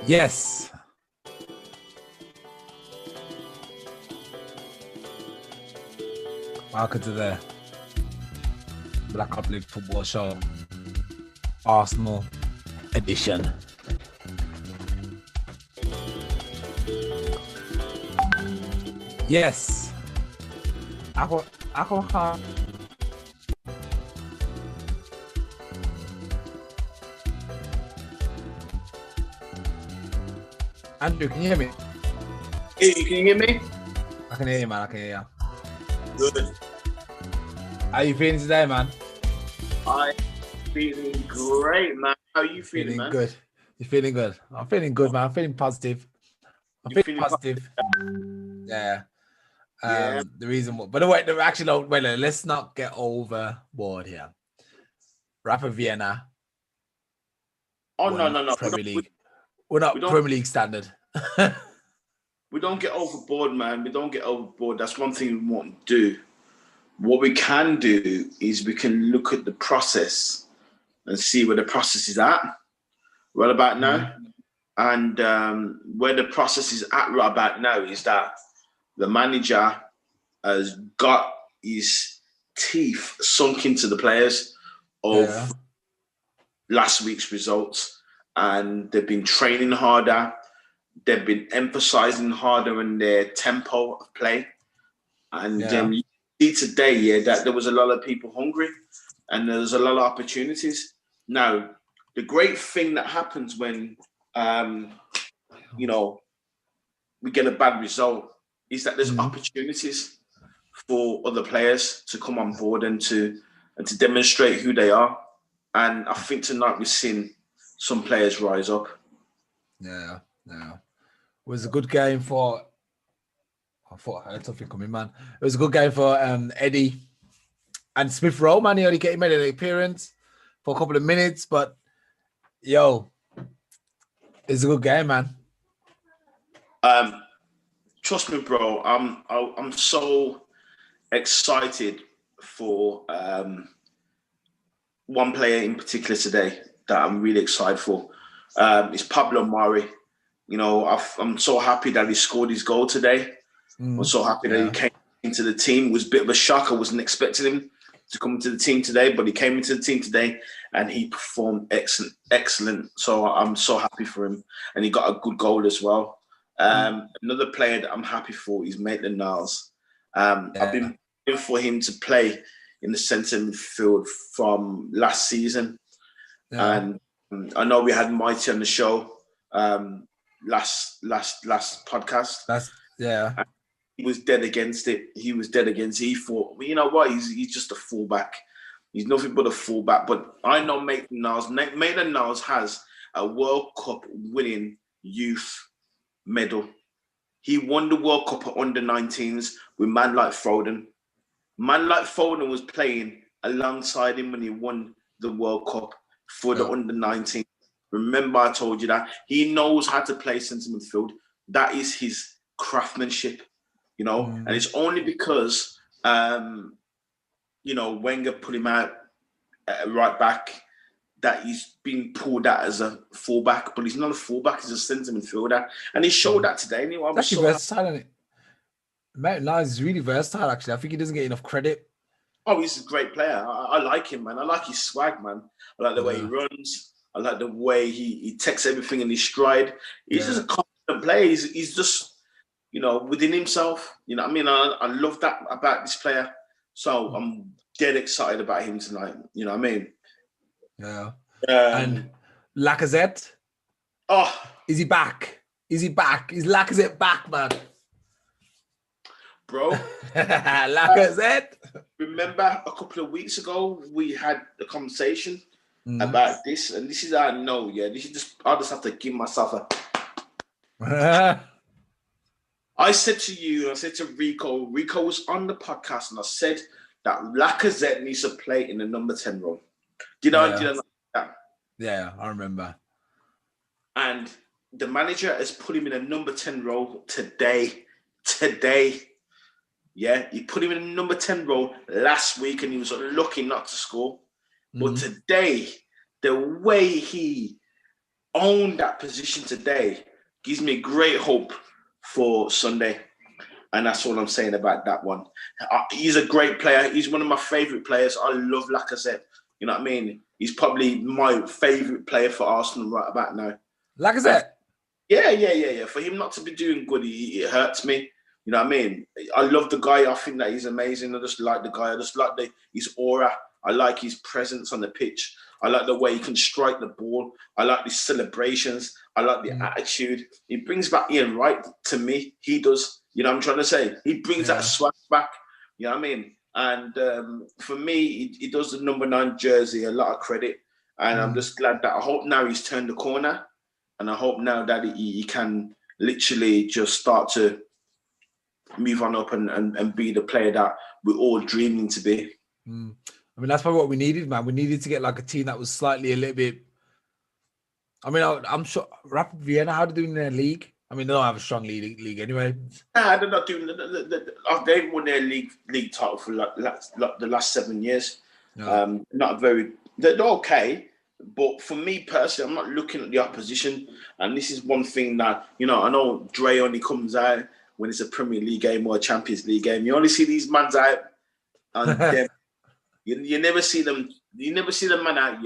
Yes. Welcome to the Blackopolypse football show, Arsenal edition. Yes. Ako ha. Andrew, can you hear me? Hey, can you hear me? I can hear you, man. I can hear you. Good. How you feeling today, man? I'm feeling great, man. How are you feeling, man? Good. You're feeling good. I'm feeling good, man. I'm feeling positive. You feeling positive. Yeah. Yeah. The reason, but the way, actually, no, wait, let's not get overboard here. Rapid Vienna. Oh no. Premier League. We're not Premier League standard. We don't get overboard, man. We don't get overboard. That's one thing we won't do. What we can do is we can look at the process and see where the process is at right about now. And where the process is at right about now is that the manager has got his teeth sunk into the players of last week's results, and they've been training harder. They've been emphasizing harder in their tempo of play. And you see today, that there was a lot of people hungry and there's a lot of opportunities. Now, the great thing that happens when, we get a bad result is that there's opportunities for other players to come on board and to demonstrate who they are. And I think tonight we've seen some players rise up. Yeah. It was a good game for. I thought I had something coming, man. It was a good game for Eddie and Smith Rowe, man. He made an appearance for a couple of minutes, but it's a good game, man. Trust me, bro. I'm so excited for one player in particular today that I'm really excited for. It's Pablo Mari. I'm so happy that he scored his goal today. I'm so happy that he came into the team. It was a bit of a shock. I wasn't expecting him to come into the team today, but he came into the team today and he performed excellent. So I'm so happy for him. And he got a good goal as well. Another player that I'm happy for is Maitland-Niles. I've been waiting for him to play in the centre midfield from last season. And I know we had Mighty on the show last podcast. He was dead against it. He thought, well, you know what? He's just a fullback. He's nothing but a fullback. But I know Maitland-Niles. Maitland-Niles has a World Cup winning youth medal. He won the World Cup at under-19s with man like Foden. Man like Foden was playing alongside him when he won the World Cup for the under-19. Remember, I told you that. He knows how to play centre midfield. That is his craftsmanship, and it's only because, Wenger put him out right back that he's been pulled out as a fullback, but he's not a fullback, he's a centre midfielder. And he showed that today. Anyway, actually versatile, isn't it? Maitland-Niles is really versatile, actually. I think he doesn't get enough credit. Oh, he's a great player. I like him, man. I like his swag, man. I like the way he runs. I like the way he takes everything in his stride. He's just a confident player. He's just, within himself. You know what I mean? I love that about this player. So I'm dead excited about him tonight. You know what I mean? Yeah. And Lacazette? Oh. Is he back? Is Lacazette back, man? Bro. Lacazette? Remember a couple of weeks ago, we had a conversation about this, and this is how I know, I'll just have to give myself a... I said to you, I said to Rico was on the podcast, and I said that Lacazette needs to play in the number 10 role. Did I know that? Yeah, I remember. And the manager has put him in a number 10 role today. Yeah, he put him in a number 10 role last week and he was lucky not to score. But today, the way he own that position today gives me great hope for Sunday. And that's all I'm saying about that one. He's a great player. He's one of my favourite players. I love Lacazette. You know what I mean? He's probably my favourite player for Arsenal right about now. Lacazette? Yeah. For him not to be doing good, it hurts me. You know what I mean? I love the guy. I think that he's amazing. I just like the guy. I just like his aura. I like his presence on the pitch. I like the way he can strike the ball. I like the celebrations. I like the attitude. He brings back Ian Wright to me. He does. You know what I'm trying to say? He brings that swag back. You know what I mean? And for me, he does the number 9 jersey a lot of credit. And I'm just glad that I hope now he's turned the corner. And I hope now that he can literally just start to move on up and be the player that we're all dreaming to be. I mean, that's probably what we needed, man. We needed to get like a team that was slightly a little bit. I mean, I'm sure Rapid Vienna, how are they doing in their league? I mean, they don't have a strong league anyway. Nah, they're not doing. They've won their league title for like the last 7 years. No. Not very. They're okay, but for me personally, I'm not looking at the opposition. And this is one thing that I know Dre only comes out when it's a Premier League game or a Champions League game. You only see these mans out, and you never see them. You never see the man out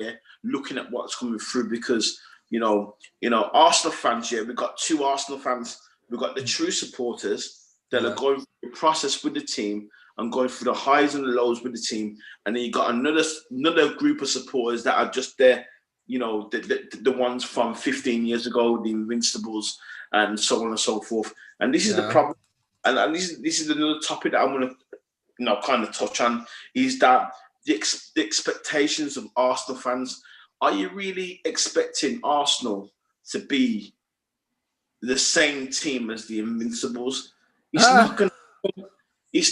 looking at what's coming through because. Arsenal fans, we've got 2 Arsenal fans. We've got the true supporters that are going through the process with the team and going through the highs and the lows with the team. And then you got another group of supporters that are just there, the ones from 15 years ago, the Invincibles and so on and so forth. And this is the problem. And this is another topic that I want to kind of touch on, is that the expectations of Arsenal fans. Are you really expecting Arsenal to be the same team as the Invincibles? It's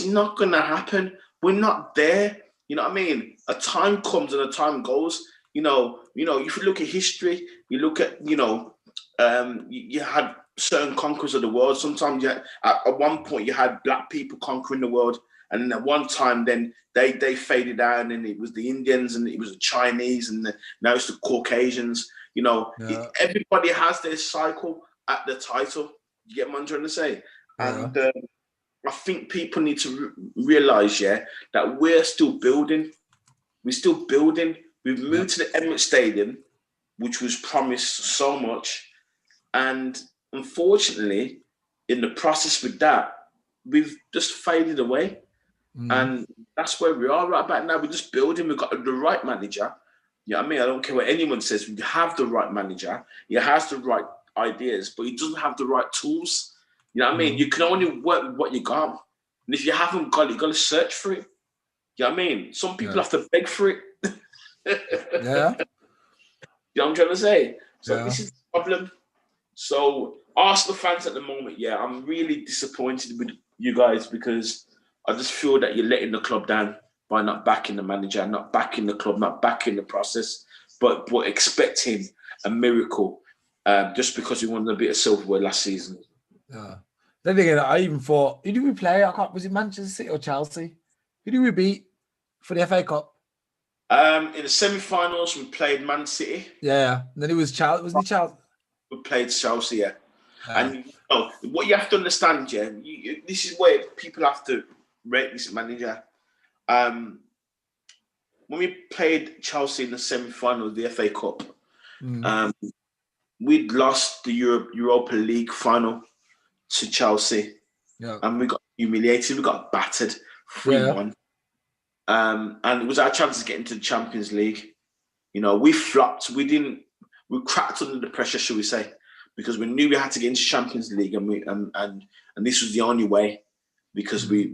not gonna happen. We're not there. You know what I mean? A time comes and a time goes. If you look at history, you look at you had certain conquerors of the world. Sometimes at one point you had black people conquering the world. And then at one time, then they faded out, and it was the Indians, and it was the Chinese, and now it's the Caucasians. Everybody has their cycle at the title. You get what I'm trying to say? And I think people need to realize, that we're still building. We're still building. We've moved to the Emirates Stadium, which was promised so much, and unfortunately, in the process with that, we've just faded away. And that's where we are right about now. We're just building. We've got the right manager. You know what I mean? I don't care what anyone says. We have the right manager. He has the right ideas, but he doesn't have the right tools. You know what I mean? You can only work with what you got. And if you haven't got it, you've got to search for it. You know what I mean? Some people have to beg for it. You know what I'm trying to say? So this is the problem. So Arsenal fans at the moment, I'm really disappointed with you guys because I just feel that you're letting the club down by not backing the manager, not backing the club, not backing the process, but expecting a miracle just because we won a bit of silverware last season. Then again, I even thought, who did we play? Was it Manchester City or Chelsea? Who did we beat for the FA Cup? In the semi-finals, we played Man City. And then it was Chelsea. Wasn't it Chelsea? We played Chelsea, And what you have to understand, this is where people have to rate this manager. When we played Chelsea in the semi-final of the FA Cup, we'd lost the Europa League final to Chelsea, and we got humiliated. We got battered 3-1, and it was our chance to get into the Champions League. We flopped. We cracked under the pressure, shall we say, because we knew we had to get into Champions League, and this was the only way. Because we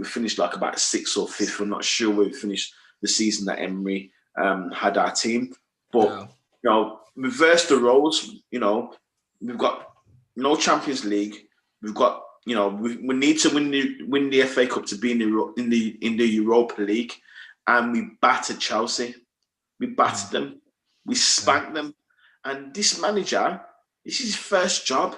finished like about 6th or 5th. I'm not sure where we finished the season that Emery had our team. But reverse the roles. We've got no Champions League. We've got we need to win the FA Cup to be in the Europa League, and we battered Chelsea. We battered them. We spanked them. And this manager, this is his first job.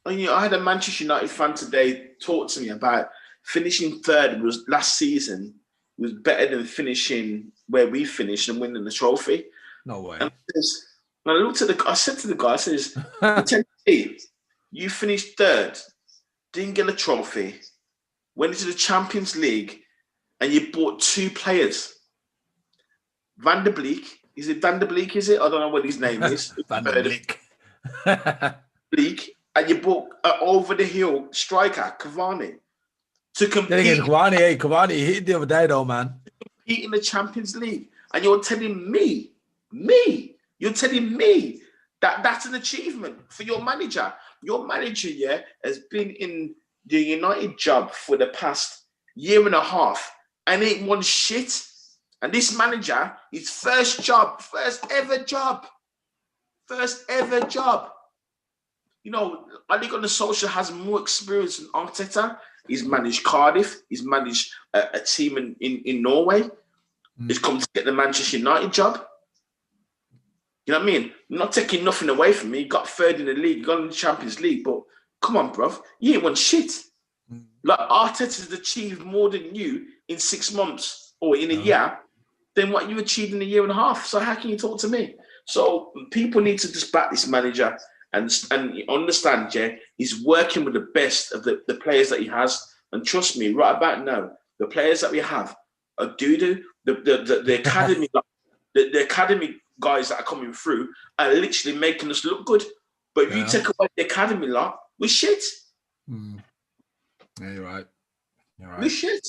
And, I had a Manchester United fan today talk to me about finishing 3rd was last season was better than finishing where we finished and winning the trophy. No way. And And I said to the guy, I says, the 10 you finished third, didn't get a trophy, went into the Champions League, and you bought 2 players. Van der Bleek, is it Van der Bleek, is it? I don't know what his name is. Van der Bleek. Bleek, and you bought an over-the-hill striker, Cavani, to compete. Cavani hit the other day though, man. Compete in the Champions League. And you're telling me that that's an achievement for your manager. Your manager, yeah, has been in the United job for the past year and a half and ain't won shit. And this manager, his first ever job. You know, Ali Gunnar Solskjaer has more experience than Arteta. He's managed Cardiff. He's managed a team in Norway. He's come to get the Manchester United job. You know what I mean? I'm not taking nothing away from me. He got third in the league. He got in the Champions League. But come on, bruv. You ain't won shit. Like, Arteta's achieved more than you in 6 months or in a year than what you achieved in a year and a half. So how can you talk to me? So people need to just back this manager and understand, yeah, he's working with the best of the players that he has. And trust me, right about now, the players that we have are doo-doo. The academy, the academy guys that are coming through are literally making us look good. But if you take away the academy lot, we're shit. Yeah, you're right. We're shit.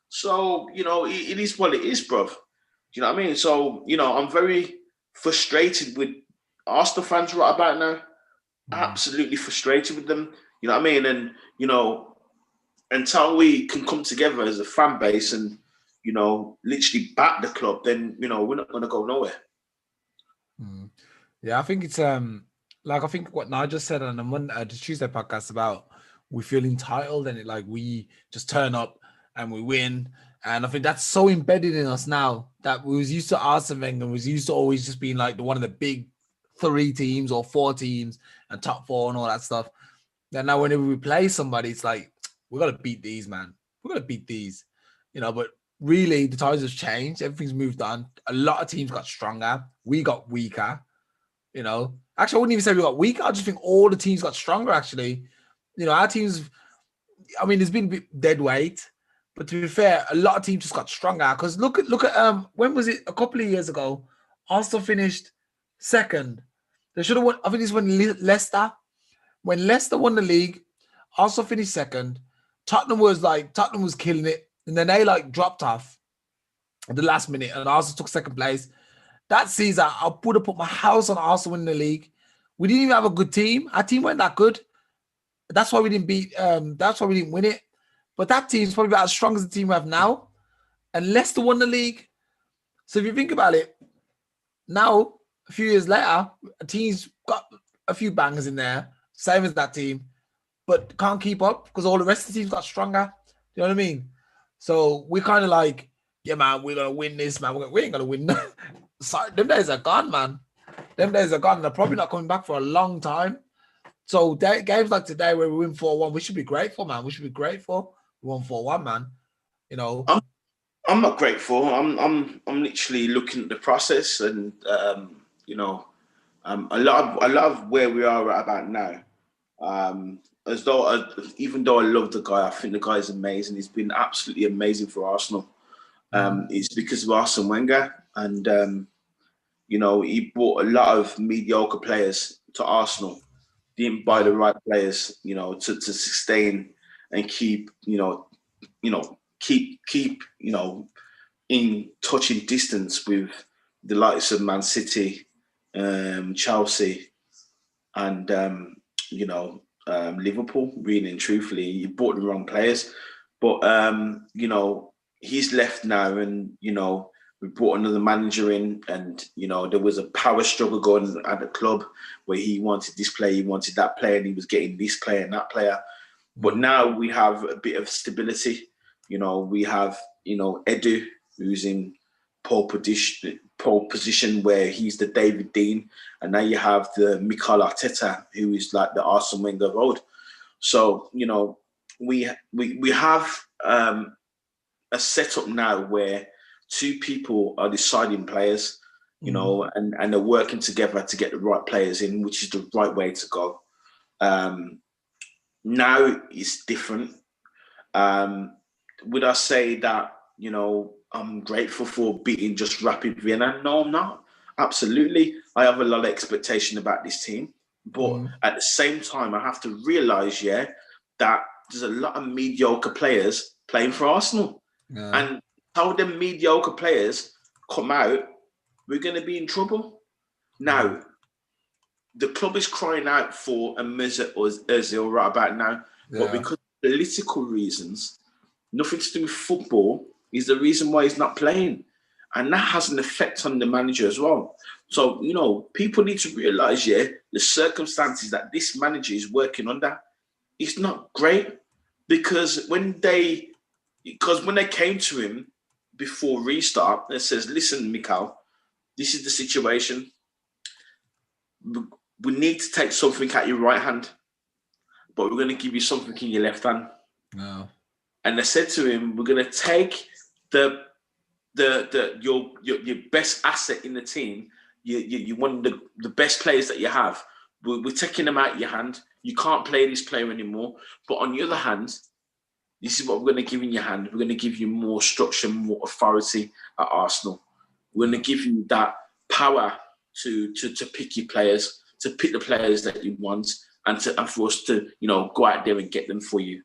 So, you know, it is what it is, bruv. Do you know what I mean? So, you know, I'm very frustrated with Arsenal fans right about now. Absolutely frustrated with them. You know what I mean? And, you know, until we can come together as a fan base and, you know, literally back the club, then, you know, we're not going to go nowhere. Yeah, I think it's like I think what Nigel said on the Tuesday podcast about we feel entitled and we just turn up and we win. And I think that's so embedded in us now that we was used to Arsene Wenger, was used to always just being like one of the big 3 teams or 4 teams and top 4 and all that stuff. Then now whenever we play somebody, it's like, we got to beat these, man. We got to beat these, you know, but really the times have changed. Everything's moved on. A lot of teams got stronger. We got weaker, you know. Actually, I wouldn't even say we got weaker. I just think all the teams got stronger, actually. You know, our teams, I mean, there's been dead weight, but to be fair, a lot of teams just got stronger. Because look at when was it? A couple of years ago, Arsenal finished second. They should have won. I think this when Leicester. When Leicester won the league, Arsenal finished second. Tottenham was killing it, and then they dropped off at the last minute, and Arsenal took second place. That season, I would have put my house on Arsenal winning the league. We didn't even have a good team. Our team weren't that good. That's why we didn't beat. That's why we didn't win it. But that team's probably about as strong as the team we have now. And Leicester won the league. So if you think about it, now a few years later, a team's got a few bangers in there, same as that team, but can't keep up because all the rest of the teams got stronger. You know what I mean? So we're kind of like, yeah, man, we're gonna win this, man. We ain't gonna win. Sorry, them days are gone, man. Them days are gone. They're probably not coming back for a long time. So games like today where we win 4-1, we should be grateful, man. We should be grateful. We won 4-1, man. You know. I'm not grateful. I'm literally looking at the process, and you know, I love where we are right about now. As though even though I love the guy, I think the guy is amazing. He's been absolutely amazing for Arsenal. It's because of Arsene Wenger, and you know, he brought a lot of mediocre players to Arsenal. Didn't buy the right players, you know, to sustain and keep, keep in touching distance with the likes of Man City, Chelsea, and Liverpool. Really and truthfully, you bought the wrong players, but you know, he's left now, and you know, we brought another manager in, and you know, there was a power struggle going at the club where he wanted this player, he wanted that player, and he was getting this player and that player. But now we have a bit of stability. You know, we have, you know, Edu, who's in pole position where he's the David Dean, and now you have the Mikel Arteta, who is like the Arsene Wenger road. So, you know, we have a setup now where two people are deciding players, you know, and they're working together to get the right players in, which is the right way to go. Now it's different. Would I say that, you know, I'm grateful for beating just Rapid Vienna? No, I'm not. Absolutely. I have a lot of expectation about this team. But at the same time, I have to realise, that there's a lot of mediocre players playing for Arsenal. Yeah. And how them mediocre players come out, we're going to be in trouble. Now, the club is crying out for a Mesut Ozil right about now. Yeah. But because of political reasons, nothing to do with football, is the reason why he's not playing. And that has an effect on the manager as well. So, you know, people need to realise, the circumstances that this manager is working under, it's not great. Because when they came to him before restart, and says, listen, Mikel, this is the situation. We need to take something at your right hand, but we're going to give you something in your left hand. No. And they said to him, we're going to take your best asset in the team. You one of the best players that you have. We're taking them out of your hand. You can't play this player anymore. But on the other hand, this is what we're going to give in your hand. We're going to give you more structure, more authority at Arsenal. We're going to give you that power to pick your players, to pick the players that you want, and for us to, you know, go out there and get them for you.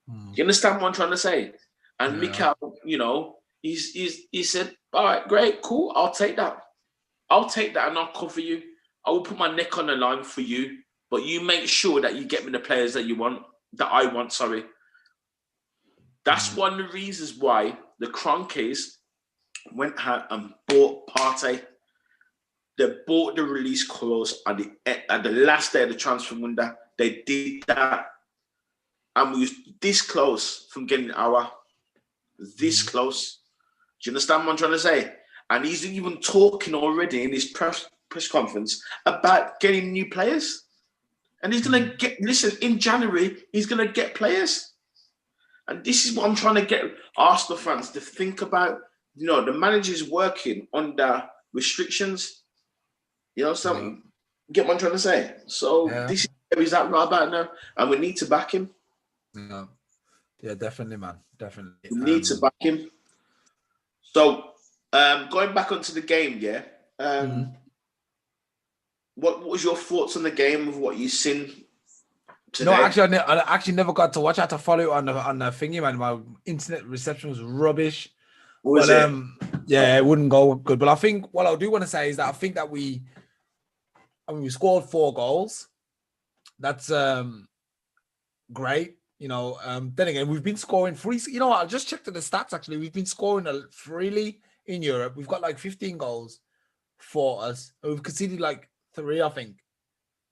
Do you understand what I'm trying to say? And Mikel, you know, he said, all right, great, cool, I'll take that. I'll take that and I'll cover you. I will put my neck on the line for you, but you make sure that you get me the players that I want, sorry. That's one of the reasons why the Kroenkes went out and bought Partey. They bought the release clause at the last day of the transfer window. They did that. And we were this close from getting this close. Do you understand what I'm trying to say? And he's even talking already in his press conference about getting new players. And he's going to in January, he's going to get players. And this is what I'm trying to get Arsenal fans to think about. You know, the manager's working under restrictions. You know, get what I'm trying to say? So this is where he's at right about now. And we need to back him. Yeah, definitely, man. Definitely. We need to back him. So, going back onto the game, what was your thoughts on the game of what you've seen today? No, actually, I actually never got to watch. I had to follow it on the thingy, man. My internet reception was rubbish. It wouldn't go good. But I think what I do want to say is that I think that we scored 4 goals. That's great. You know, then again, we've been scoring free. You know, I just checked the stats. Actually, we've been scoring freely in Europe. We've got like 15 goals for us. We've conceded like 3, I think.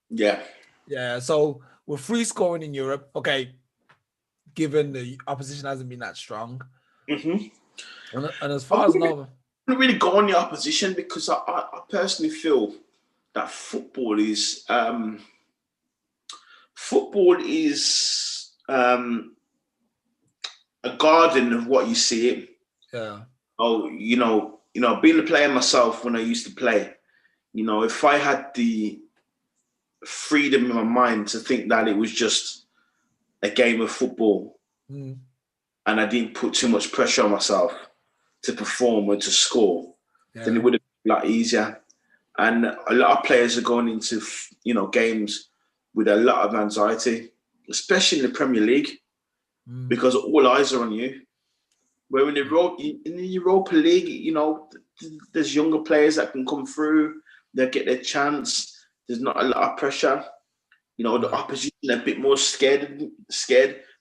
Yeah. So we're free scoring in Europe. Okay, given the opposition hasn't been that strong. And as far as now, I don't really go on the opposition because I personally feel that football is a garden of what you see it. Yeah. Oh, you know, being a player myself when I used to play, you know, if I had the freedom in my mind to think that it was just a game of football and I didn't put too much pressure on myself to perform or to score, then it would have been a lot easier. And a lot of players are going into, you know, games with a lot of anxiety, especially in the Premier League, because all eyes are on you. Where in the Europa League, you know, there's younger players that can come through, they'll get their chance. There's not a lot of pressure. You know, the opposition are a bit more scared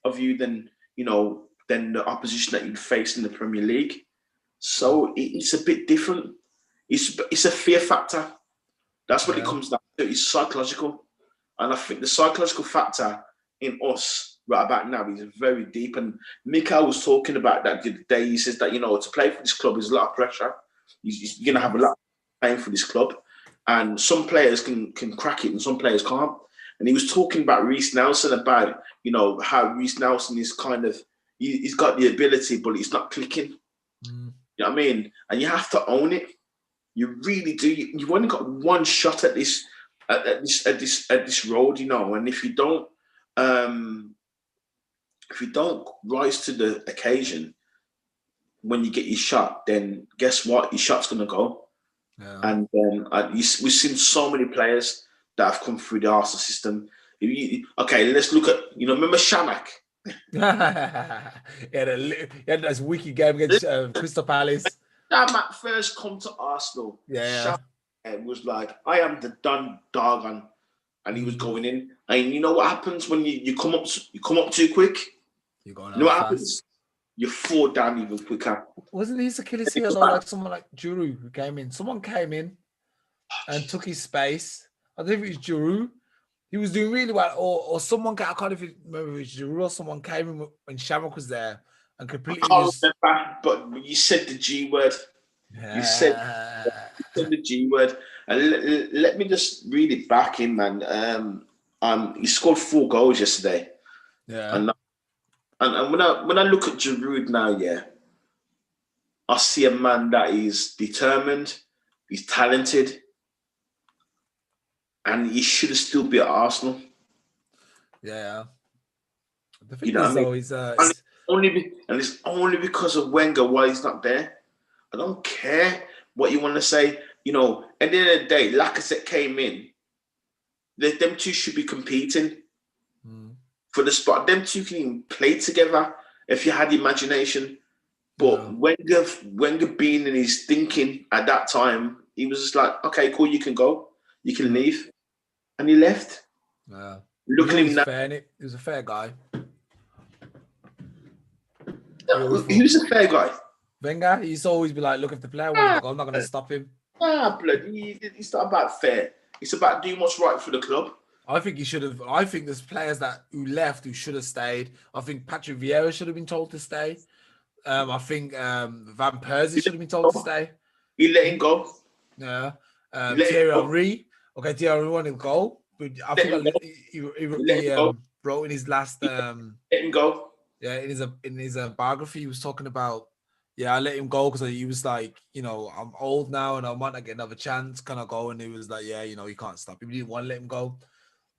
of you than the opposition that you'd face in the Premier League. So it's a bit different. It's a fear factor. That's what it comes down to. It's psychological. And I think the psychological factor in us right about now is very deep. And Mikel was talking about that the other day. He says that, you know, to play for this club is a lot of pressure. You're going to have a lot of playing for this club. And some players can crack it and some players can't. And he was talking about Reece Nelson, about, you know, how Reece Nelson is kind of, he's got the ability, but he's not clicking. You know what I mean? And you have to own it. You really do. You've only got one shot at this road, you know. And if you don't rise to the occasion when you get your shot, then guess what? Your shot's gonna go. Yeah. And we've seen so many players that have come through the Arsenal system. Okay, let's look at, remember Shamak? Yeah, that's wicked game against Crystal Palace. Shamak first come to Arsenal. Yeah. Shamak was like, I am the done dog, and he was going in. And you know what happens when you come up too quick? You know what happens? You fall down even quicker. Wasn't his Achilles heel though, like someone like Giroud who came in? Someone came in and took his space. I think it was Giroud. He was doing really well, or someone. I can't even remember if it was Giroud or someone came in when Shamrock was there and completely. I can't remember, but you said the G word. Yeah. You said the G word, and let me just read it back in, man. He scored 4 goals yesterday. Yeah. And when I look at Giroud now, yeah, I see a man that is determined, he's talented, and he should have still be at Arsenal. Yeah. The thing is, though, it's only because of Wenger why he's not there. I don't care what you want to say. At the end of the day, Lacazette came in. Them two should be competing for the spot. Them two can even play together if you had imagination. But Wenger being in his thinking at that time, he was just like, okay, cool, you can go. You can leave. And he left. Yeah. Look at him now. He was a fair guy. Who's a fair guy? Wenger, he used to always be like, look, if the player wants to go, I'm not going to stop him. Bloody, it's not about fair. It's about doing what's right for the club. I think he should have. I think there's players who left who should have stayed. I think Patrick Vieira should have been told to stay. I think Van Persie should have been told to stay. He let him go. Yeah. Thierry Henry. Okay, Thierry Henry wanted to go, but I think he wrote in his last. Let him go. Yeah, in his biography, he was talking about. Yeah, I let him go because he was like, I'm old now and I might not get another chance. Can I go? And he was like, yeah, you can't stop him. He didn't want to let him go.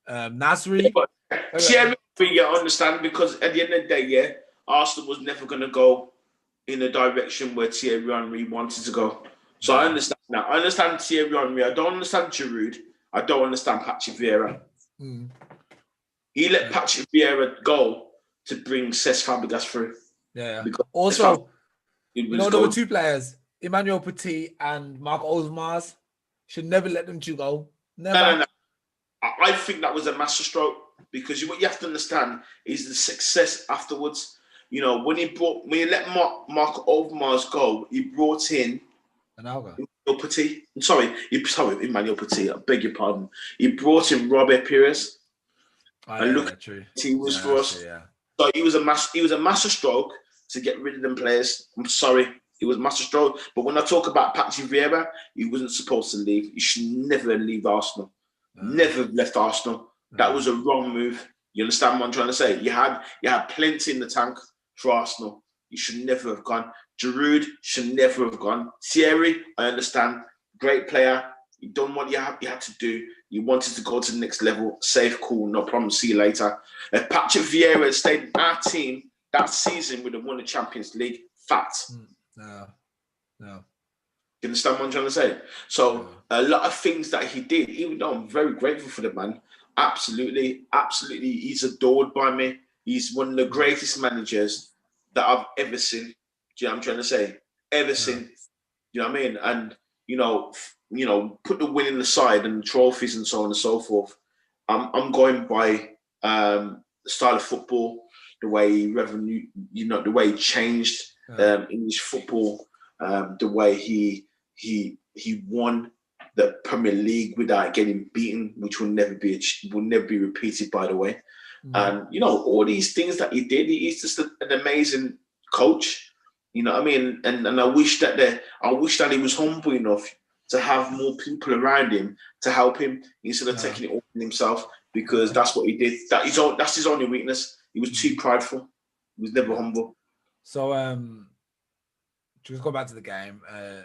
Nasri. Yeah, I understand, because at the end of the day, yeah, Arsenal was never going to go in the direction where Thierry Henry wanted to go. So I understand now. I understand Thierry Henry. I don't understand Giroud. I don't understand Patrick Vieira. He let Patrick Vieira go to bring Cesc Fabregas through. Yeah. Also, there were 2 players, Emmanuel Petit and Mark Overmars. Should never let them 2 go. Never. No. I think that was a masterstroke, because what you have to understand is the success afterwards. When you let Mark Overmars go, he brought in Emmanuel Petit. Emmanuel Petit. I beg your pardon. He brought in Robert Pires. And look, he was for us. Yeah. So he was a masterstroke to get rid of them players. I'm sorry, it was masterstroke. But when I talk about Patrick Vieira, he wasn't supposed to leave. He should never leave Arsenal. Never left Arsenal. That was a wrong move. You understand what I'm trying to say? You had plenty in the tank for Arsenal. You should never have gone. Giroud should never have gone. Thierry, I understand. Great player. You done what you had to do. You wanted to go to the next level. Safe, cool, no problem. See you later. If Patrick Vieira had stayed in our team that season, would have won the Champions League. Fact. No. You understand what I'm trying to say? So a lot of things that he did, even though I'm very grateful for the man, absolutely, he's adored by me. He's one of the greatest managers that I've ever seen. Do you know what I'm trying to say? Ever seen. You know what I mean? And, put the winning aside and the trophies and so on and so forth. I'm going by the style of football, the way the way he changed English football, the way he won the Premier League without getting beaten, which will never be repeated, by the way. And all these things that he did, he's just an amazing coach. You know what I mean? And I wish that he was humble enough to have more people around him to help him instead of taking it all on himself, because that's what he did. That's his only weakness. He was too prideful. He was never humble. So just go back to the game.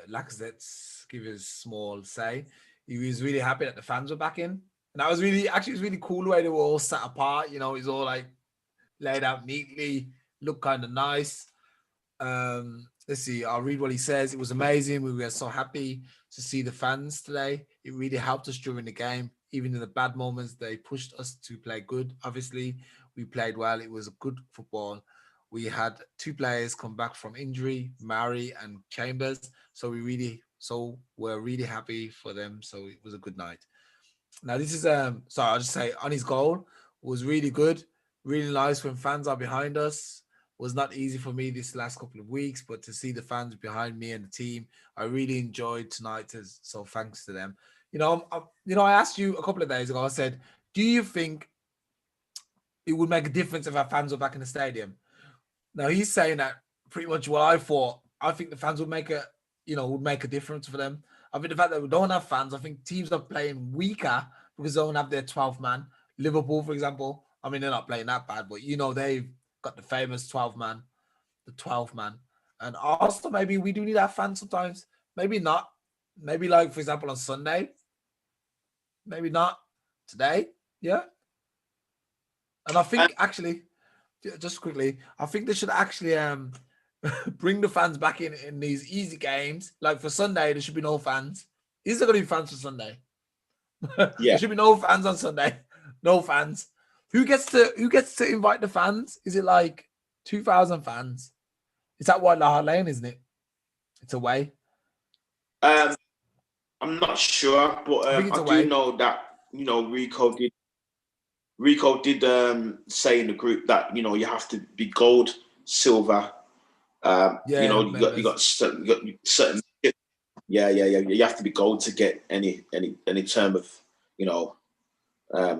Lacazette's give his small say. He was really happy that the fans were back in. And that was really, actually, it was really cool the way they were all sat apart. You know, it's all like laid out neatly, looked kind of nice. Let's see, I'll read what he says. It was amazing. We were so happy to see the fans today. It really helped us during the game. Even in the bad moments, they pushed us to play good. Obviously, we played well. It was a good football. We had two players come back from injury, Murray and Chambers. We're really happy for them. So it was a good night. Now this is sorry, I'll just say on his goal was really good, really nice when fans are behind us. Was not easy for me this last couple of weeks, but to see the fans behind me and the team, I really enjoyed tonight. So thanks to them. I asked you a couple of days ago. I said, "Do you think it would make a difference if our fans were back in the stadium?" Now he's saying that pretty much what I thought. I think the fans would make a difference for them. I think the fact that we don't have fans, I think teams are playing weaker because they don't have their 12th man. Liverpool, for example, I mean, they're not playing that bad, but they've got the famous 12th man, the 12th man. And also, maybe we do need our fans sometimes. Maybe not. Maybe, like, for example, on Sunday. Maybe not today. Yeah. And I think, actually, just quickly, I think they should actually bring the fans back in these easy games. Like for Sunday, there should be no fans. Is there going to be fans for Sunday? Yeah. There should be no fans on Sunday. No fans. Who gets to invite the fans? Is it like 2,000 fans? It's at White Hart Lane, isn't it? It's away. I'm not sure, but I do know that Rico did say in the group that you have to be gold, silver. You got certain. Yeah. You have to be gold to get any term of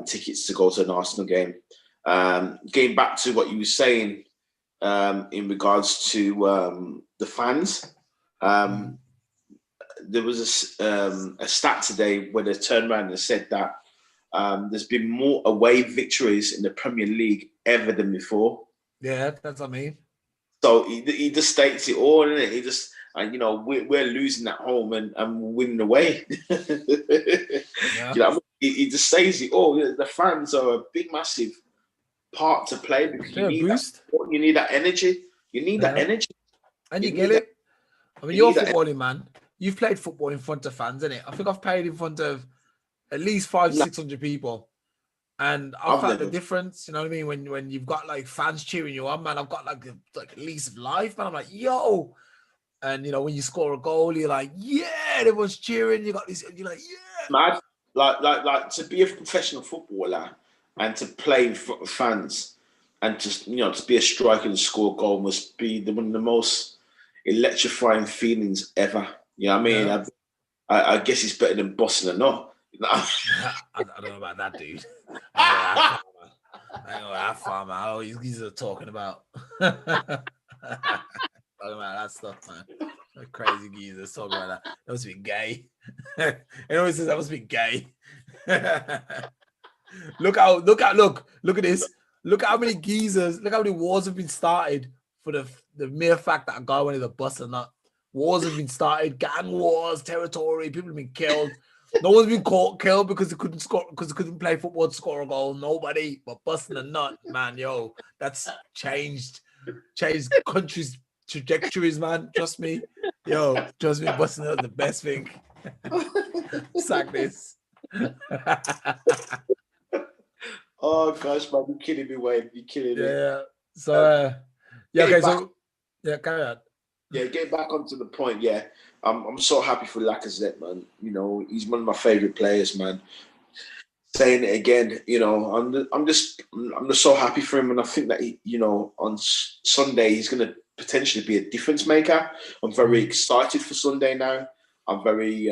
tickets to go to an Arsenal game. Getting back to what you were saying in regards to the fans, there was a stat today where they turned around and said that there's been more away victories in the Premier League ever than before. Yeah, that's what I mean. So he just states it all, isn't it? He just, we're losing at home and winning away. Yeah. He just says it all. The fans are a big, massive part to play because you need that energy. You need that energy. And you get it. I mean, you're a footballing man. You've played football in front of fans, innit? I think I've played in front of at least 500-600 people. And I've found the difference, you know what I mean? When you've got like fans cheering you on, man, I've got like a lease of life, man. I'm like, yo. And when you score a goal, you're like, yeah, everyone's cheering. You got this, you're like, yeah. Mad. Like to be a professional footballer and to play in front of fans and just to be a striker and score a goal must be one of the most electrifying feelings ever. You know what I mean? Yeah. I guess it's better than bossing or not. I don't know about that, dude. I don't know that far, man. Oh, these are talking about talking about that stuff, man. Crazy geezers talking about that. That must be gay. It always says that must be gay. Look at this. Look at how many geezers. Look how many wars have been started for the mere fact that a guy went in the bus or not. Wars have been started, gang wars, territory. People have been killed. No one's been killed because they couldn't score, because they couldn't play football to score a goal. Nobody, but busting a nut, man. Yo, that's changed countries' trajectories, man. Trust me. Yo, trust me, busting out the best thing. Sack this. Oh gosh, man, you're kidding me, Wayne. You're kidding me. Yeah. So okay, so carry on. Yeah, getting back onto the point, yeah. I'm so happy for Lacazette, man. He's one of my favorite players, man. Saying it again, I'm just so happy for him, and I think that on Sunday he's going to potentially be a difference maker. I'm very excited for Sunday now. I'm very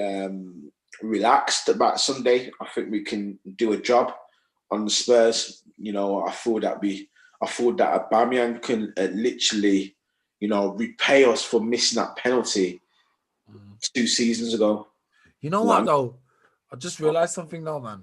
relaxed about Sunday. I think we can do a job on the Spurs. I thought that Aubameyang can literally, repay us for missing that penalty 2 seasons ago. You know what, though? I just realized something, though, man.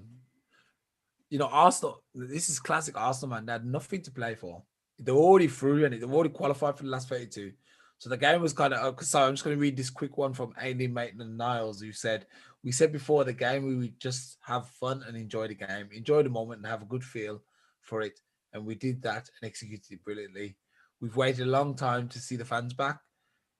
Arsenal, this is classic Arsenal, man. They had nothing to play for. They're already through, and they've already qualified for the last 32. So the game was kind of. So I'm just going to read this quick one from Aileen Maitland Niles, who said, "We said before the game we would just have fun and enjoy the game, enjoy the moment, and have a good feel for it, and we did that and executed it brilliantly. We've waited a long time to see the fans back.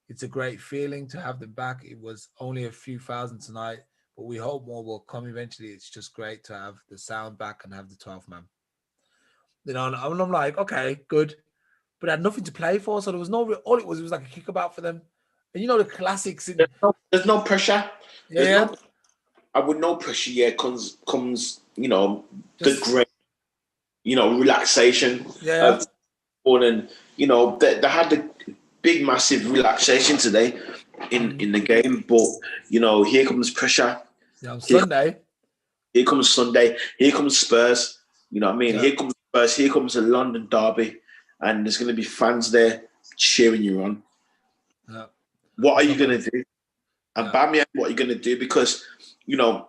It's a great feeling to have them back. It was only a few thousand tonight, but we hope more will come eventually. It's just great to have the sound back and have the 12th man." You know, and I'm like, okay, good. But they had nothing to play for, so there was no real, all it was like a kickabout for them. And you know the classics in There's no pressure. yeah, yeah. I would no pressure. Yeah, comes you know Just, the great relaxation. yeah. And you know they had the big massive relaxation today in the game, but you know here comes pressure. Yeah, on Sunday. Here comes Sunday. Here comes Spurs. You know what I mean? Yeah. Here comes Spurs. Here comes a London derby, and there's going to be fans there cheering you on. Yeah. What are you going to do? And Bamian, what are you going to do? Because, you know,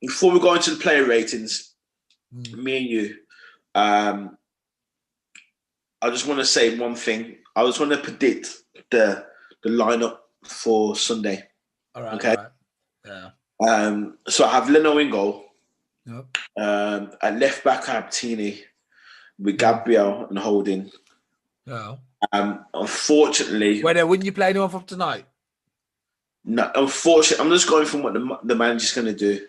before we go into the player ratings, me and you, I just want to say one thing. I just want to predict the lineup for Sunday. All right. Okay. All right. Yeah. So I have Leno in goal. Yep. At left back, I have Tini with Gabriel and Holding. Yeah. Unfortunately, wouldn't you play anyone from tonight? No, unfortunately, I'm just going from what the manager's going to do.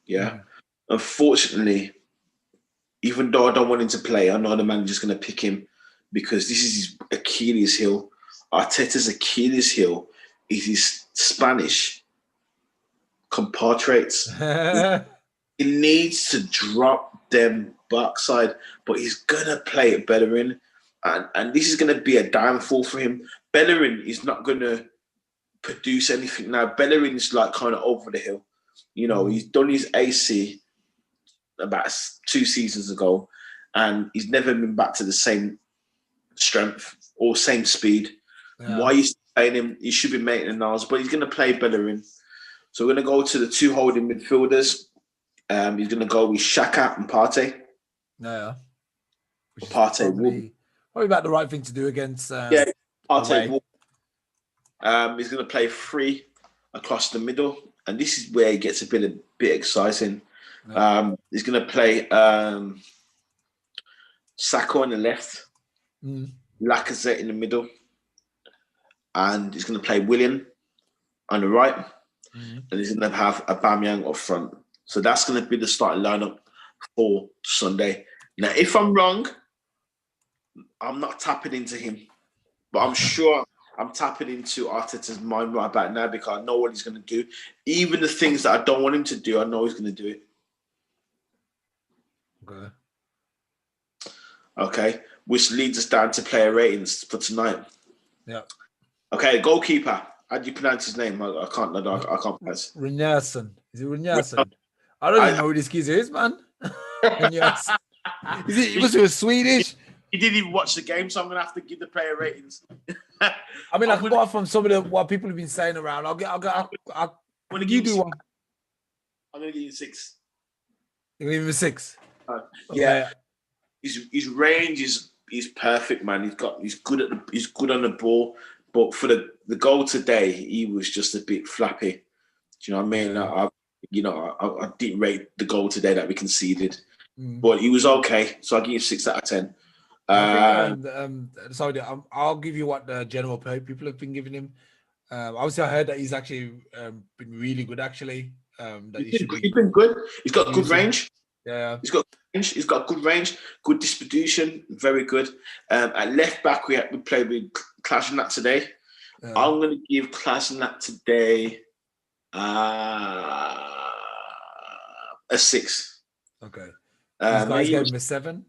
Yeah. Unfortunately, even though I don't want him to play, I know the manager's going to pick him because this is his Achilles heel. Arteta's Achilles heel is his Spanish compatriots. He needs to drop them backside, but he's going to play it Bellerin. And this is going to be a downfall for him. Bellerin is not going to produce anything now. Bellerin is like kind of over the hill. You know, he's done his AC about 2 seasons ago, and he's never been back to the same strength or same speed. Yeah. Why he's playing him? He should be making Niles, but he's going to play Bellerin. So we're going to go to the 2 holding midfielders. He's going to go with Xhaka and Partey. Yeah, Partey probably about the right thing to do against. Partey. He's going to play 3 across the middle, and this is where it gets a bit exciting. Yeah. He's going to play Saka on the left, Lacazette in the middle, and he's going to play Willian on the right, and he's going to have Aubameyang up front. So that's going to be the starting lineup for Sunday. Now, if I'm wrong, I'm not tapping into him, but I'm sure I'm tapping into Arteta's mind right about now because I know what he's going to do. Even the things that I don't want him to do, I know he's going to do it. Okay. Which leads us down to player ratings for tonight. Yeah. Okay, goalkeeper. How do you pronounce his name? I can't pronounce. Rynjasson. Is it Rynjasson? I don't even know who this kid is, man. Rynjasson. He must be Swedish. He didn't even watch the game, so I'm gonna have to give the player ratings. I mean, I can go off from some of what people have been saying around. I'll when you do one. I'm gonna give you 6. You're gonna give him a 6. Yeah. His range is perfect, man. He's good on the ball, but for the goal today, he was just a bit flappy. Do you know what I mean? I didn't rate the goal today that we conceded, but he was okay. So I'll give you 6 out of 10. I'll give you what the general people have been giving him. Obviously, I heard that he's actually been really good. Actually, he's been good. He's got good range. Yeah, he's got good range, good distribution, very good. At left back, we played with Kolasinac today. Yeah. I'm going to give Kolasinac today a 6. Okay. These guys gave him a 7.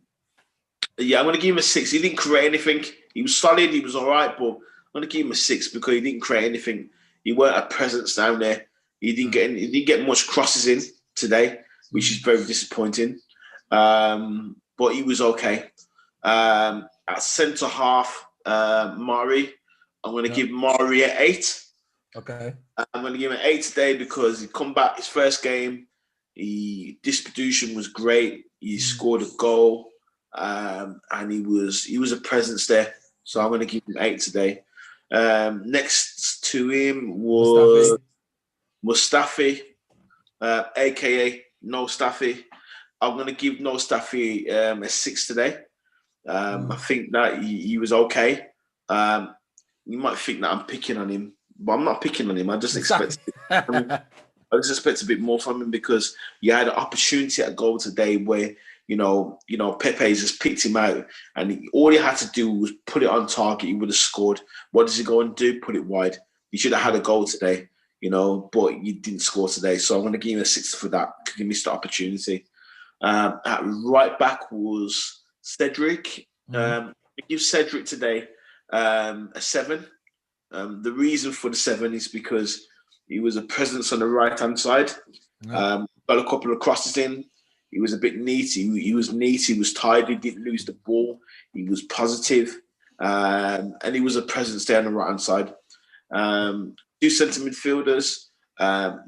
Yeah, I'm going to give him a 6. He didn't create anything. He was solid. He was all right, but I'm going to give him a 6 because he didn't create anything. He weren't a presence down there. He didn't get much crosses in today, which is very disappointing. But he was okay. At centre half, Mari, I'm going to give Mari an 8. Okay. I'm going to give him an 8 today because he come back his first game. Distribution was great. He scored a goal. And he was a presence there. So I'm going to give him 8 today. Next to him was Mustafi, aka No Staffy. I'm going to give No Staffy a 6 today. I think that he was okay. You might think that I'm picking on him, but I'm not picking on him. I just expect a bit more from him because you had an opportunity at goal today where Pepe just picked him out, and all he had to do was put it on target. He would have scored. What does he go and do? Put it wide. He should have had a goal today, but he didn't score today. So I'm going to give him a 6 for that. He missed the opportunity. At right back was Cedric. I give Cedric today a 7. The reason for the 7 is because he was a presence on the right-hand side. Got a couple of crosses in. He was a bit neat. He was neat. He was tidy. Didn't lose the ball. He was positive. And he was a presence there on the right-hand side. 2 centre midfielders,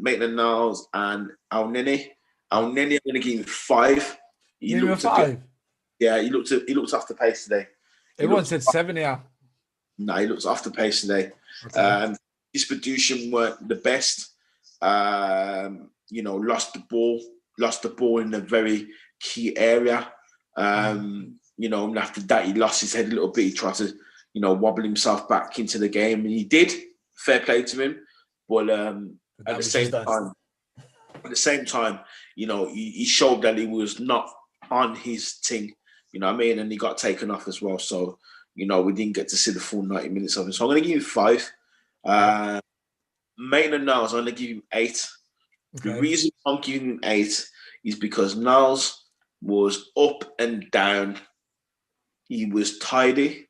Maitland-Niles and Al-Neni. Al-Neni, I'm going to give him 5. He looked 5? Yeah, he looked off the pace today. Everyone said 7, yeah. No, he looked off the pace today. Okay. Distribution weren't the best. Lost the ball in a very key area. And after that, he lost his head a little bit. He tried to, wobble himself back into the game, and he did. Fair play to him. But at the same time, he showed that he was not on his thing. You know what I mean? And he got taken off as well. So, we didn't get to see the full 90 minutes of him. So I'm going to give him 5. Maitland-Niles, I'm going to give him 8. Okay. The reason I'm giving him 8 is because Niles was up and down. He was tidy.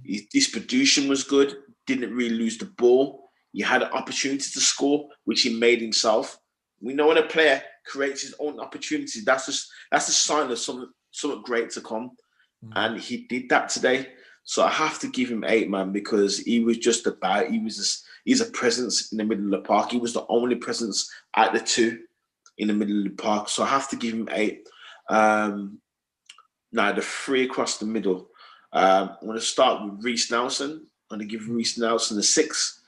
His distribution was good. Didn't really lose the ball. He had an opportunity to score, which he made himself. We know when a player creates his own opportunity, that's a sign of something great to come. And he did that today. So I have to give him 8, man, because he was just about. He's a presence in the middle of the park. He was the only presence at the 2 in the middle of the park. So I have to give him 8. Now the 3 across the middle. I'm going to start with Reece Nelson. I'm going to give Reece Nelson a 6.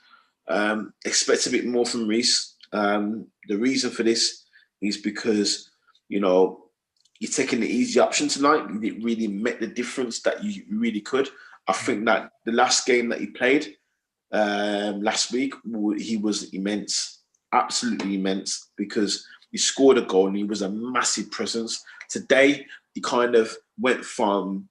Expect a bit more from Reece. The reason for this is because, you're taking the easy option tonight. You didn't really make the difference that you really could. I think that the last game that he played last week, he was immense, absolutely immense, because he scored a goal and he was a massive presence. Today, he kind of went from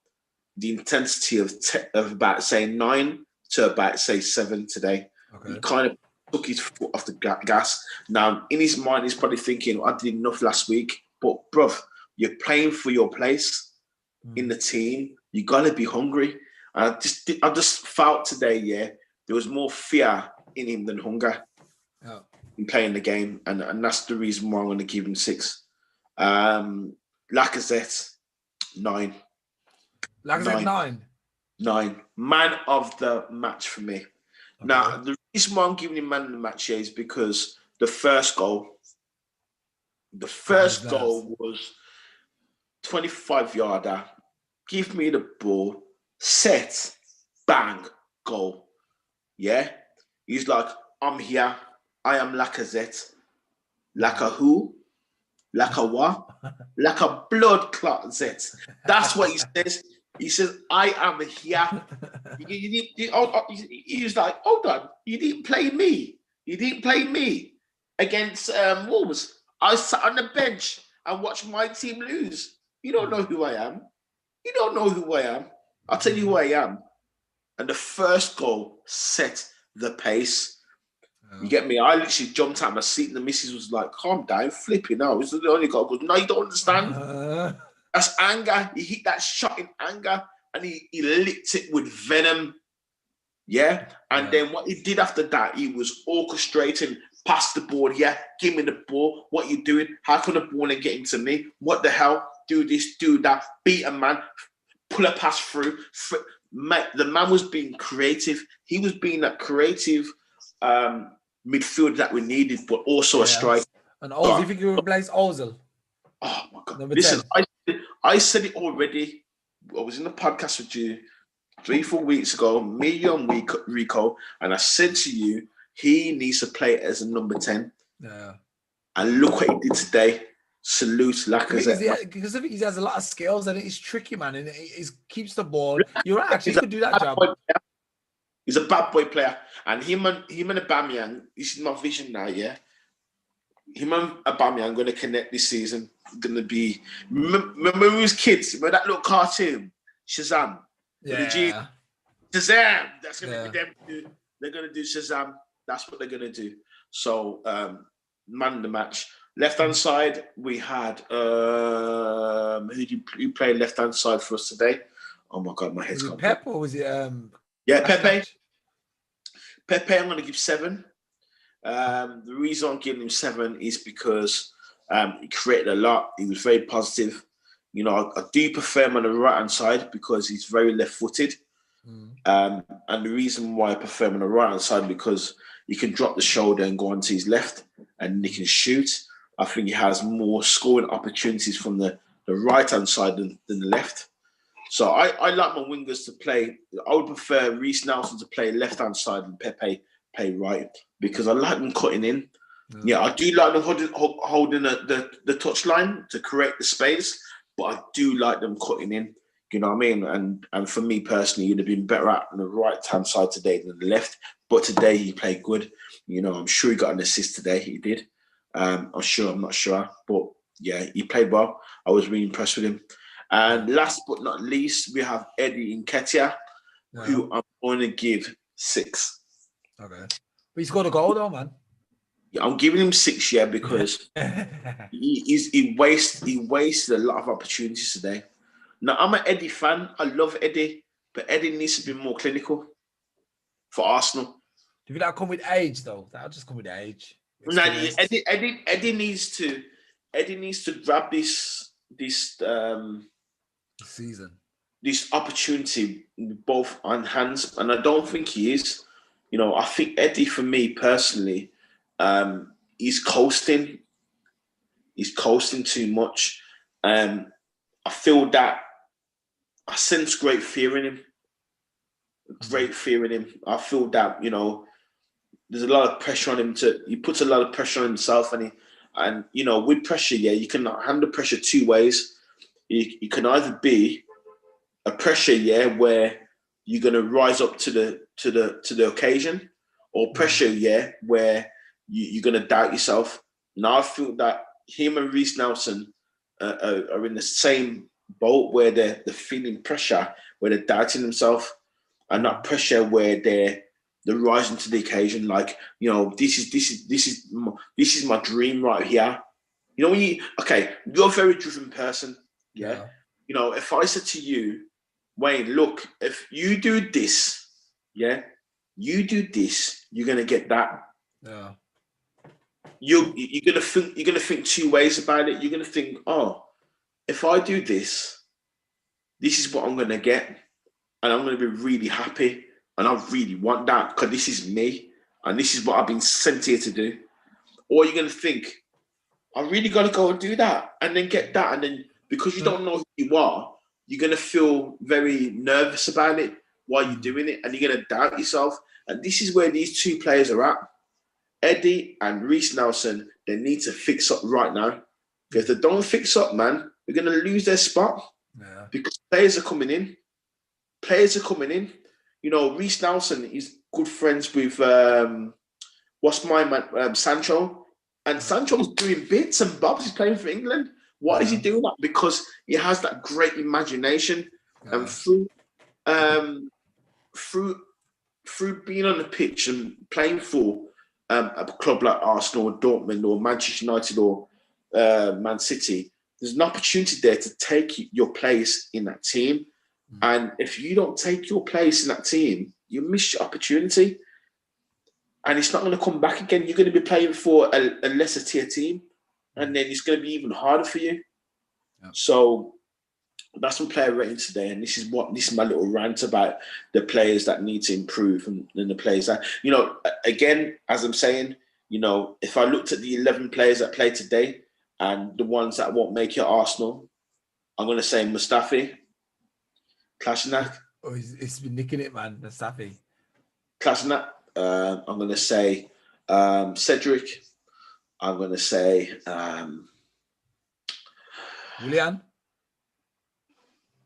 the intensity of about, say, 9 to about, say, 7 today. Okay. He kind of took his foot off the gas. Now, in his mind, he's probably thinking, I did enough last week. But, bruv, you're playing for your place in the team. You got to be hungry. I just felt today, there was more fear in him than hunger in playing the game. And that's the reason why I'm going to give him 6. Lacazette, 9. Lacazette, 9? 9. Man of the match for me. Okay. Now, the reason why I'm giving him man of the match here is because the first goal was 25-yarder. Give me the ball, set, bang, goal. Yeah? He's like, I'm here. I am Lacazette. Like a who? Like a what? Like a blood clot Zet. That's what he says. He says, I am here. He was like, hold on. You didn't play me. You didn't play me against Wolves. I sat on the bench and watched my team lose. You don't know who I am. You don't know who I am. I'll tell you who I am. And the first goal set the pace. You get me? I literally jumped out of my seat and the missus was like, calm down, flipping out. It's the only goal. Goes, no, you don't understand. That's anger. He hit that shot in anger and he licked it with venom. Yeah? And then what he did after that, he was orchestrating, pass the ball. Yeah, give me the ball. What you doing? How can the ball ain't getting to me? What the hell? Do this, do that. Beat a man. Pull a pass through. The man was being creative. He was being that creative midfield that we needed, but also a striker. And Ozil, you think you replace Ozil? Oh my God. Listen, I said it already. I was in the podcast with you 3-4 weeks ago, me and Rico, and I said to you, he needs to play as a number 10. Yeah. And look what he did today. Salute Lacazette. Because I think he has a lot of skills and it's tricky, man. And he keeps the ball. You're right, actually, he could do that job. He's a bad boy player. And him and Aubameyang, this is my vision now, yeah? Him and Aubameyang going to connect this season. Going to be... Remember when we was kids? Remember that little cartoon? Shazam. Yeah. Shazam! That's going to be them. They're going to do Shazam. That's what they're going to do. So, man the match. Left-hand side, we had... who played left-hand side for us today? Oh, my God, my head's gone. Pep or was it... Yeah, Pepe. Pepe, I'm going to give 7. The reason I'm giving him 7 is because he created a lot. He was very positive. You know, I do prefer him on the right-hand side because he's very left-footed. And the reason why I prefer him on the right-hand side because he can drop the shoulder and go onto his left and he can shoot. I think he has more scoring opportunities from the right-hand side than the left. So I like my wingers to play. I would prefer Reece Nelson to play left-hand side and Pepe play right because I like them cutting in. Yeah, I do like them holding the touchline to create the space, but I do like them cutting in. You know what I mean? And for me personally, he'd have been better out on the right-hand side today than the left. But today he played good. You know, I'm sure he got an assist today. He did. I'm not sure. But yeah, he played well. I was really impressed with him. And last but not least, we have Eddie Nketiah, who I'm going to give 6. Okay. But he scored a goal though, man. Yeah, I'm giving him 6, yeah, because he wasted a lot of opportunities today. Now, I'm an Eddie fan. I love Eddie, but Eddie needs to be more clinical for Arsenal. Do you think that'll come with age, though? That'll just come with age. No, Eddie needs to grab this season, this opportunity with both on hands, and I don't think he is. You know, I think Eddie, for me personally, he's coasting. He's coasting too much. I feel that I sense great fear in him. Great fear in him. I feel that, you know, there's a lot of pressure on him he puts a lot of pressure on himself and you know, with pressure, yeah, you can handle pressure 2 ways. You can either be a pressure, yeah, where you're gonna rise up to the occasion, or pressure, yeah, where you're gonna doubt yourself. Now I feel that him and Reece Nelson are in the same boat where they're feeling pressure, where they're doubting themselves, and not pressure where they're rising to the occasion. Like, you know, this is my dream right here. You know, you're a very driven person, yeah. You know, if I said to you, Wayne, look, if you do this, yeah, you're gonna get that. Yeah. You're gonna think 2 ways about it. You're gonna think, oh, if I do this, this is what I'm gonna get, and I'm gonna be really happy, and I really want that because this is me, and this is what I've been sent here to do. Or you're gonna think, I really gotta go and do that, and then get that, and then because you don't know who you are, you're gonna feel very nervous about it while you're doing it, and you're gonna doubt yourself. And this is where these 2 players are at. Eddie and Reece Nelson, they need to fix up right now. Because if they don't fix up, man, they're going to lose their spot. Yeah. Because players are coming in. You know, Reece Nelson is good friends with, what's my man, Sancho. And Sancho's doing bits and bobs. He's playing for England. Why is he doing that? Because he has that great imagination. And through being on the pitch and playing for a club like Arsenal or Dortmund or Manchester United or Man City, there's an opportunity there to take your place in that team. And if you don't take your place in that team, you miss your opportunity. And it's not going to come back again. You're going to be playing for a lesser tier team. And then it's going to be even harder for you. Yeah. So that's my player rating today. And this is my little rant about the players that need to improve and the players that, you know, again, as I'm saying, you know, if I looked at the 11 players that played today and the ones that won't make it Arsenal, I'm going to say Mustafi, Klashenak, Oh, he's been nicking it, man. That's Safi. Klasnat. I'm going to say Cedric. I'm going to say Willian.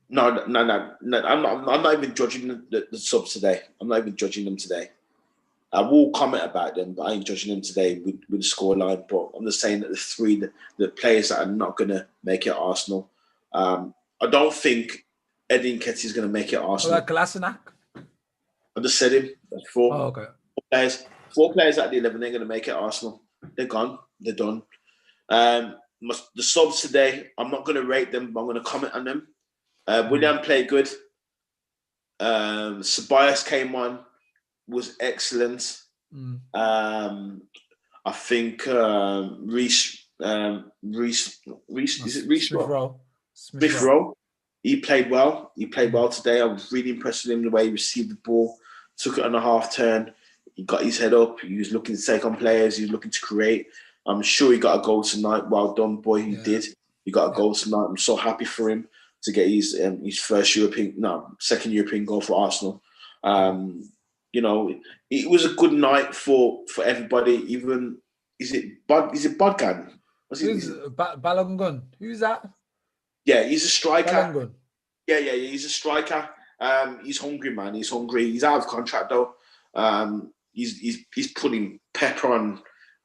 No. I'm not even judging the subs today. I'm not even judging them today. I will comment about them, but I ain't judging them today with the scoreline. But I'm just saying that the players that are not going to make it at Arsenal. I don't think Eddie Nketiah is going to make it at Arsenal. What about Kolasinac? I just said him. That's four. Oh, okay. Four players out of the 11 ain't going to make it at Arsenal. They're gone. They're done. The subs today, I'm not going to rate them, but I'm going to comment on them. Willian played good. Ceballos came on, was excellent. I think Reece is it Reece Rowe? Smith Rowe. He played well. He played well today. I was really impressed with him the way he received the ball, took it on a half turn. He got his head up. He was looking to take on players. He was looking to create. I'm sure he got a goal tonight. Well done, boy. He did. He got a goal tonight. I'm so happy for him to get his second European goal for Arsenal. It was a good night for everybody. Even is it Bodgan? Balogun? Who's that? Yeah, he's a striker. Balogun. Yeah, he's a striker. He's hungry, man. He's hungry. He's out of contract though. He's putting pepper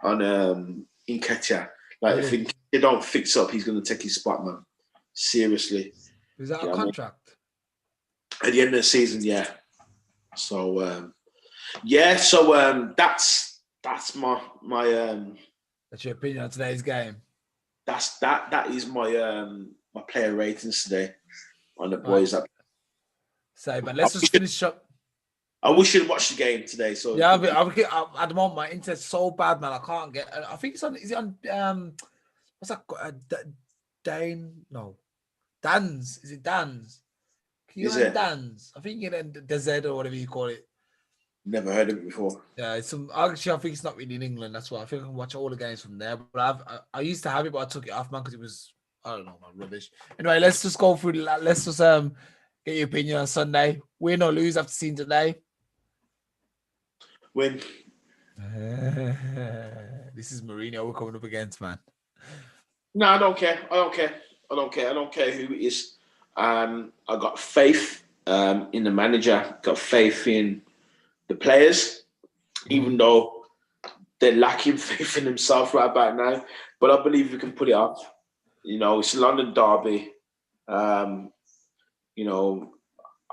on Nketiah. Like if they don't fix up, he's going to take his spot, man. Seriously. Is that a contract? At the end of the season, yeah. So that's my That's your opinion on today's game. That is my my player ratings today on the boys. Right. But let's just finish up. I wish you'd watch the game today. So yeah, at the moment my internet's so bad, man. I can't get. I think it's on. Is it on? What's that? Dan's. Is it Dan's? Can you get Dan's? I think you get the Z or whatever you call it. Never heard of it before. Yeah, actually I think it's not really in England. That's why I think I can watch all the games from there. But I used to have it, but I took it off, man, because it was I don't know, man, rubbish. Anyway, let's just go through. Let's just get your opinion on Sunday. Win or lose after seeing today. Win. This is Mourinho we're coming up against, man. No, I don't care. I don't care who it is. I got faith in the manager. Got faith in the players, even though they're lacking faith in themselves right about now. But I believe we can put it off. It's a London derby. I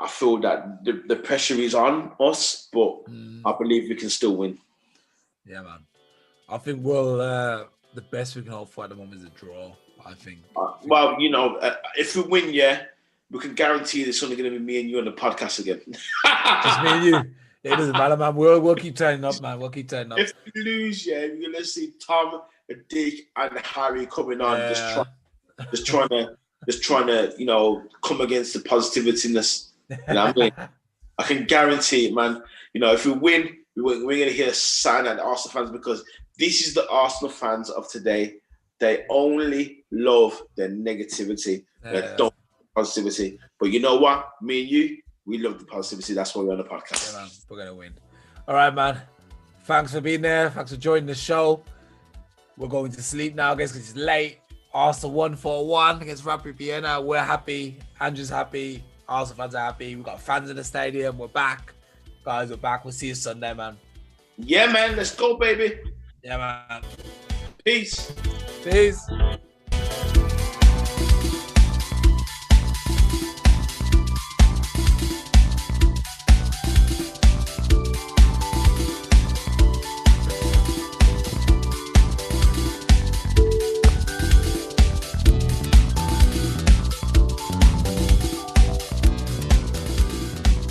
feel that the pressure is on us, but I believe we can still win. Yeah, man. I think the best we can hope for at the moment is a draw, I think. If we win, we can guarantee there's only going to be me and you on the podcast again. Just me and you. It doesn't matter, man. We'll keep turning up, man. We'll keep turning up. If we lose, you're going to see Tom, Dick, and Harry coming on, just trying to, come against the positiveness. You know what I mean? I can guarantee it, man. If we win, we're going to hear a sign at the Arsenal fans, because this is the Arsenal fans of today. They only love their negativity. They don't love positivity. But you know what? Me and you, we love the positivity. That's why we're on the podcast. Yeah, man. We're going to win. All right, man. Thanks for being there. Thanks for joining the show. We're going to sleep now, guys, because it's late. Arsenal 1-4-1 against Rapid Vienna. We're happy. Andrew's happy. Arsenal fans are happy. We've got fans in the stadium. We're back. Guys, we're back. We'll see you Sunday, man. Yeah, man. Let's go, baby. Yeah, man. Peace. Peace.